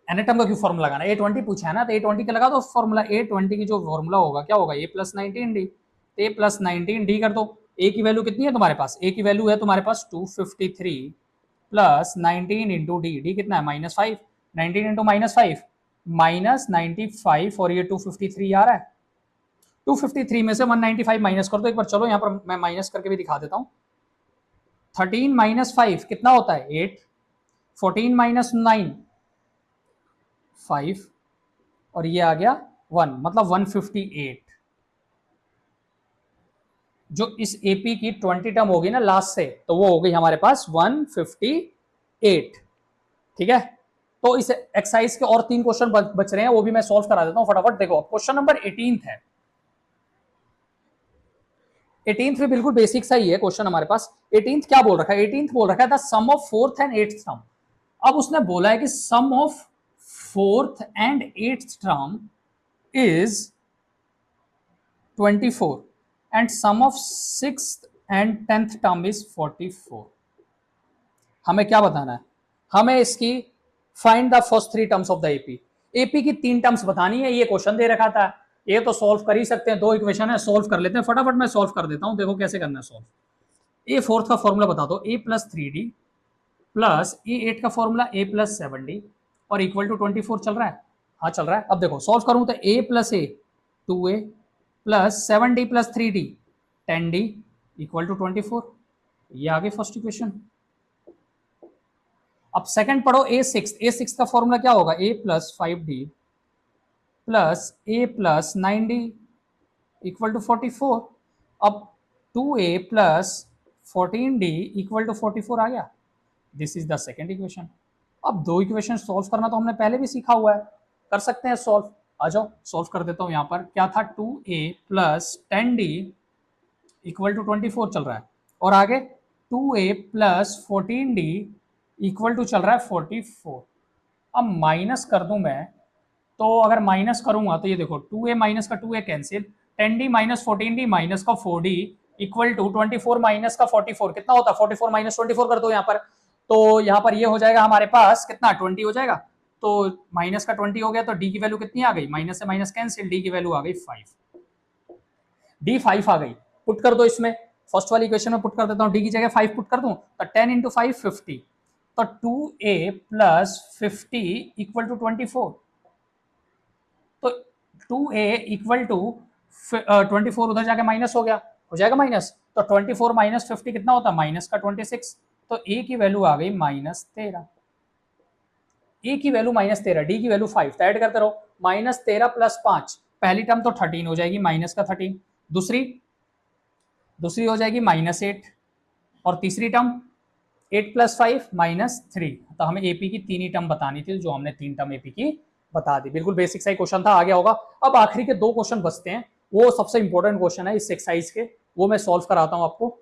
S1: nth टर्म का क्यों फॉर्मूला लगाना, A20 पूछा है ना, तो A20 का लगा दो फॉर्मूला। A20 की जो फॉर्मूला होगा क्या होगा, A+19D। A+19D कर दो। ए की वैल्यू कितनी है तुम्हारे पास, ए की वैल्यू है तुम्हारे पास 253 प्लस 19 इंटू डी कितना है -5, 19 इंटू -5 -95, और ये 253 आ रहा है। 253 में से 195 माइनस कर दो एक बार, चलो यहाँ पर मैं माइनस करके भी दिखा देता हूँ। 13 - 5 कितना होता है 8, 14 - 9 5, और ये आ गया 1, मतलब 158। जो इस एपी की 20 टर्म होगी ना लास्ट से, तो वो हो गई हमारे पास 158। ठीक है, तो इस एक्सरसाइज के और 3 क्वेश्चन बच रहे हैं, वो भी मैं सॉल्व करा देता हूं फटाफट। देखो क्वेश्चन नंबर 18 है। 18 भी बिल्कुल बेसिक सा ही है क्वेश्चन हमारे पास। 18 क्या बोल रखा है, 18 बोल रखा है the sum of 4th and 8th term. अब उसने बोला है कि sum of 4th and 8th term is 24 and sum of 6th and 10th term is 44। हमें क्या बताना है, हमें इसकी find the first 3 terms of the AP. AP की 3 टर्म्स बतानी है, ये क्वेश्चन दे रखा था, ये तो सॉल्व कर ही सकते हैं। 2 इक्वेशन है, सॉल्व कर लेते हैं फटाफट। मैं सॉल्व कर देता हूं, देखो कैसे करना है सॉल्व। A4 का फॉर्मूला बता दो, A+3D प्लस A8 का फॉर्मूला A+7D और इक्वल टू 24 चल रहा है। हाँ चल रहा है। अब देखो सॉल्व करूं तो A+A 2A plus 7D plus 3D 10D equal to 24, ये आगे फर्स्ट इक्वेशन। अब सेकंड पढ़ो A6 का फॉर्मूला क्या होगा, A+5D plus A+9D equal to 44। अब 2A plus 14D equal to 44 आ गया, this is the second equation. अब 2 इक्वेशन सॉल्व करना तो हमने पहले भी सीखा हुआ है, कर सकते हैं सॉल्व। आ जाओ सॉल्व कर देता हूं। यहाँ पर क्या था, 2A plus 10D equal to 24 चल रहा है, और आगे 2A plus 14D equal to चल रहा है 44। अब माइनस कर दूं मैं, तो अगर माइनस करूंगा तो ये देखो 2A माइनस का 2A cancel, 10D minus 14D minus का 4D इक्वल टू 24 माइनस का 44 कितना होता है, 44 माइनस 24 कर दो यहाँ पर। तो यहाँ पर ये हो जाएगा हमारे पास कितना, 20 हो जाएगा। तो माइनस का 20 हो गया, तो डी की वैल्यू कितनी आ गई, माइनस से माइनस कैंसिल, डी की वैल्यू आ गई 5। डी 5 आ गई, पुट कर दो इसमें, फर्स्ट वाली इक्वेशन में पुट कर देता हूँ, डी की जगह 5 पुट कर दूं तो 10 इंटू 5 50, तो 2A प्लस 50 इक्वल टू 24। तो 2A इक्वल टू 24 उधर जाके माइनस हो गया, हो जाएगा माइनस, तो 24 माइनस 50 कितना होता है, माइनस का 26। तो A की वैल्यू आ गई -13, ए की वैल्यू -13, डी की वैल्यू 5, तो ऐड करते रहो, -13 प्लस 5, पहली टर्म तो 13 हो जाएगी, माइनस का 13, दूसरी हो जाएगी -8, और तीसरी टर्म 8 प्लस 5 -3। तो हमें एपी की 3 ही टर्म बतानी थी, जो हमने 3 टर्म एपी की बता दी। बिल्कुल बेसिक सा क्वेश्चन था, आ गया होगा। अब आखिरी के 2 क्वेश्चन बचते हैं, वो सबसे इंपॉर्टेंट क्वेश्चन है इस एक्सरसाइज के, वो मैं सॉल्व कराता हूं आपको।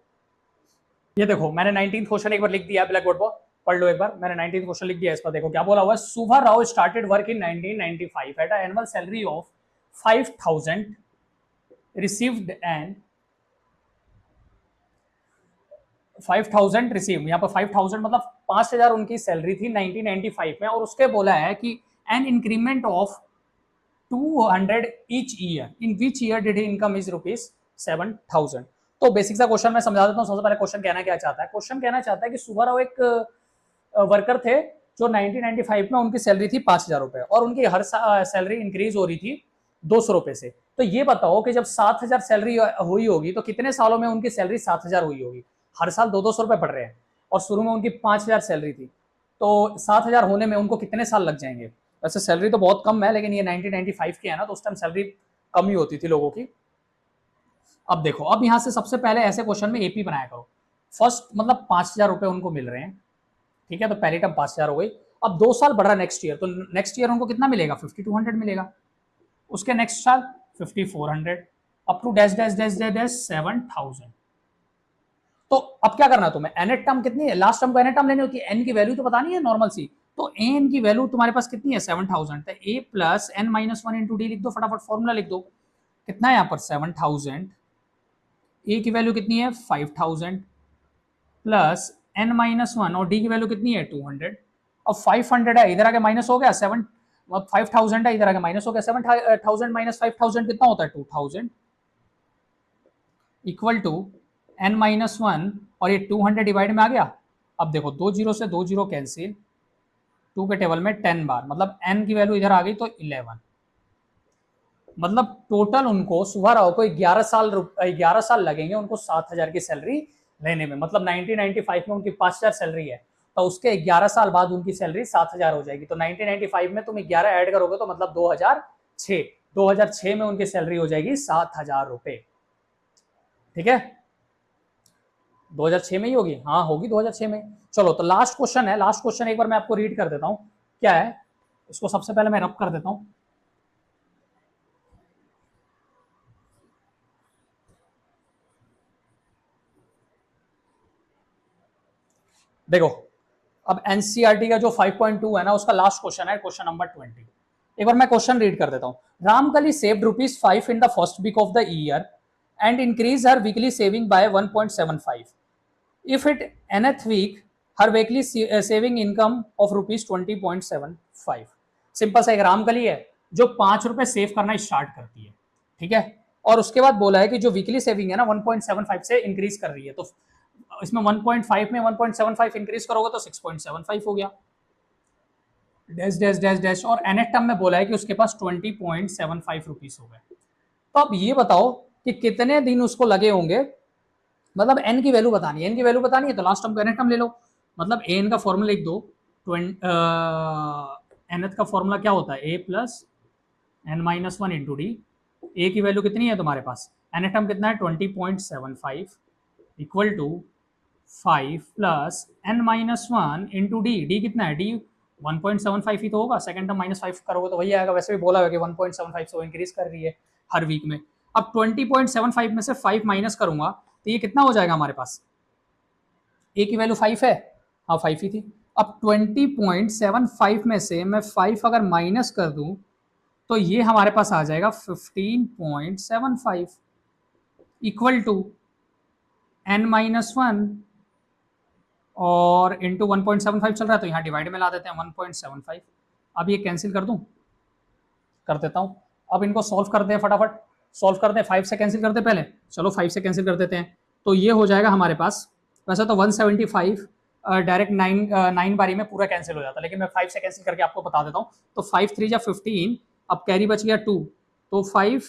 S1: ये देखो मैंने 19th क्वेश्चन एक बार लिख दिया ब्लैक बोर्ड पर, पढ़ लो एक बार। मैंने 19th क्वेश्चन लिख दिया, इस पर देखो क्या बोला हुआ है। Subha Rao started work in 1995 at annual salary of 5000, received an 5000 receive, यहाँ पर 5000 मतलब 5000 उनकी सैलरी थी 1995 में, और उसके बोला है कि an increment of 200 each year, in which year did income is ₹7,000। तो बेसिक सा क्वेश्चन मैं समझा देता हूँ। सबसे पहले क्वेश्चन कहना क्या चाहता है, क्वेश्चन कहना चाहता है कि सुब्बाराव एक वर्कर थे जो 1995 में उनकी सैलरी थी ₹5,000 और उनकी हर सैलरी इंक्रीज हो रही थी ₹200 से। तो ये बताओ कि जब 7,000 सैलरी हुई होगी तो कितने सालों में उनकी सैलरी 7,000 हुई होगी। हर साल 200 रुपए पड़ रहे हैं और शुरू में उनकी 5,000 सैलरी थी, तो 7,000 होने में उनको कितने साल लग जाएंगे। वैसे सैलरी तो बहुत कम है, लेकिन ये 1995 की है ना, तो उस टाइम सैलरी कम ही होती थी लोगों की। अब देखो, अब यहाँ से सबसे पहले ऐसे क्वेश्चन में एपी बनाया करो। फर्स्ट मतलब 5,000 रुपए उनको मिल रहे हैं, ठीक है, तो पहली टर्म 5,000 हो गई। अब 2 साल बढ़ रहा है नेक्स्ट ईयर, तो नेक्स्ट ईयर उनको कितना मिलेगा, 5,200 मिलेगा। उसके नेक्स्ट साल 5,400, up to dash dash dash dash dash 7,000। तो अब क्या करना है तुम्हें, एनएट टर्म कितनी है, लास्ट टर्म को एनएट टर्म लेनी होती है, एन की वैल्यू तो बतानी है नॉर्मल सी। तो एन की वैल्यू तुम्हारे पास कितनी है, 7,000। तो A plus N minus 1 into D लिख दो, फटाफट फॉर्मूला लिख दो। कितना है यहाँ पर 7,000, ए की वैल्यू कितनी है 5,000 प्लस एन माइनस 1 और डी की वैल्यू कितनी है 200। अब 500 है, इधर आके माइनस हो गया 7, 5,000 है, इधर आके माइनस हो गया 7,000 माइनस 5,000 कितना होता है 2,000 इक्वल टू एन माइनस 1 और ये 200 डिवाइड में आ गया। अब देखो 2 जीरो से 2 जीरो कैंसिल, 2 के टेबल में 10 बार, मतलब एन की वैल्यू इधर आ गई तो 11। मतलब टोटल उनको सुब्बाराव को 11 साल लगेंगे उनको 7,000 की सैलरी लेने में। मतलब 1995 में उनकी 5,000 सैलरी है, तो उसके 11 साल बाद उनकी सैलरी 7,000 हो जाएगी। तो 1995 में तुम 11 ऐड करोगे तो मतलब 2006 में उनकी सैलरी हो जाएगी 7,000 रुपए। ठीक है, 2006 में ही होगी, हाँ होगी 2006 में। चलो तो लास्ट क्वेश्चन है, लास्ट क्वेश्चन एक बार मैं आपको रीड कर देता हूं क्या है। इसको सबसे पहले मैं रब कर देता हूं। देखो, अब एनसीईआरटी का जो 5.2 है ना, उसका लास्ट क्वेश्चन है, क्वेश्चन नंबर 20। एक बार मैं क्वेश्चन रीड कर देता हूं। Ramkali saved ₹5 in the first week of the year and increase her weekly saving by 1.75। If it nth week her weekly saving income of ₹20.75। Simple सा एक रामकली है जो ₹5 सेव करना स्टार्ट करती है, ठीक है, और उसके बाद बोला है कि जो वीकली सेविंग है ना 1.75 से इंक्रीज कर रही है। तो इसमें 1.5 में 1.75 इंक्रीज करोगे तो 6.75 हो गया, डैश डैश डैश डैश, और एनएट टर्म में बोला है कि उसके पास 20.75 रुपीज हो गए। तो अब ये बताओ कि कितने दिन उसको लगे होंगे, मतलब एन की वैल्यू बतानी है, एन की वैल्यू बतानी है तो लास्ट टर्म को एनएट टर्म ले लो। मतलब एन का फॉर्मूला लिख दो, एनएथ का फॉर्मूला क्या होता है, A plus N minus 1 into D. A की वैल्यू कितनी है तुम्हारे पास, एनएट टर्म कितना है 20.75 equal to 5 plus N minus 1 into D. D कितना है, डी 1.75 ही तो होगा, सेकंड टर्म -5 करोगे तो वही आएगा। वैसे भी बोला हुआ कि 1.75 से वो इंक्रीज कर रही है हर वीक में। अब 20.75 में से 5 माइनस करूंगा तो ये कितना हो जाएगा हमारे पास, ए की वैल्यू 5 है, हाँ 5 ही थी। अब 20.75 में से मैं 5 अगर माइनस कर दूं तो ये हमारे पास आ जाएगा 15.75 इक्वल टू एन माइनस 1 और इंटू 1.75 चल रहा है तो यहाँ डिवाइड में ला देते हैं 1.75। अब ये कैंसिल कर दूं, कर देता हूँ। अब इनको सॉल्व करते हैं, फटाफट सॉल्व करते हैं। 5 से कैंसिल करते हैं पहले, चलो 5 से कैंसिल कर देते हैं। तो ये हो जाएगा हमारे पास, वैसे तो 175 डायरेक्ट 9 बारी में पूरा कैंसिल हो जाता है, लेकिन मैं 5 से कैंसिल करके आपको बता देता हूँ। तो 5 3 जा 15, अब कैरी बच गया 2, तो 5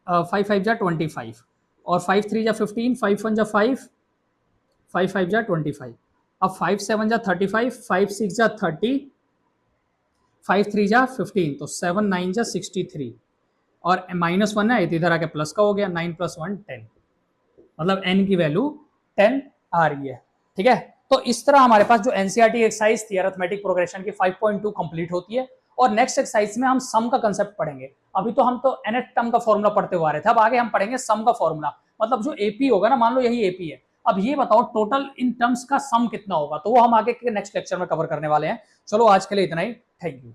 S1: 5 जा 25 और 5 3 जा 15, 5 1 जा 5, 5 5 जा 25। अब 5 7 जा 35, 5 6 जा 30, 5 3 जा 15, तो 7 9 जा 63 और -1 है इधर आके प्लस का हो गया, 9 + 1 10, मतलब n की वैल्यू 10 आ रही है। ठीक है, तो इस तरह हमारे पास जो एनसीईआरटी एक्सरसाइज थी अरिथमेटिक प्रोग्रेशन की 5.2 कंप्लीट होती है। और नेक्स्ट एक्सरसाइज में हम सम का कंसेप्ट पढ़ेंगे। अभी तो हम तो nth टर्म का फॉर्मूला पढ़ते हुए आ रहे थे, अब आगे हम पढ़ेंगे सम का फॉर्मूला। मतलब जो एपी होगा ना, मान लो यही एपी है, अब ये बताओ टोटल इन टर्म्स का सम कितना होगा, तो वो हम आगे के नेक्स्ट लेक्चर में कवर करने वाले हैं। चलो आज के लिए इतना ही, थैंक यू।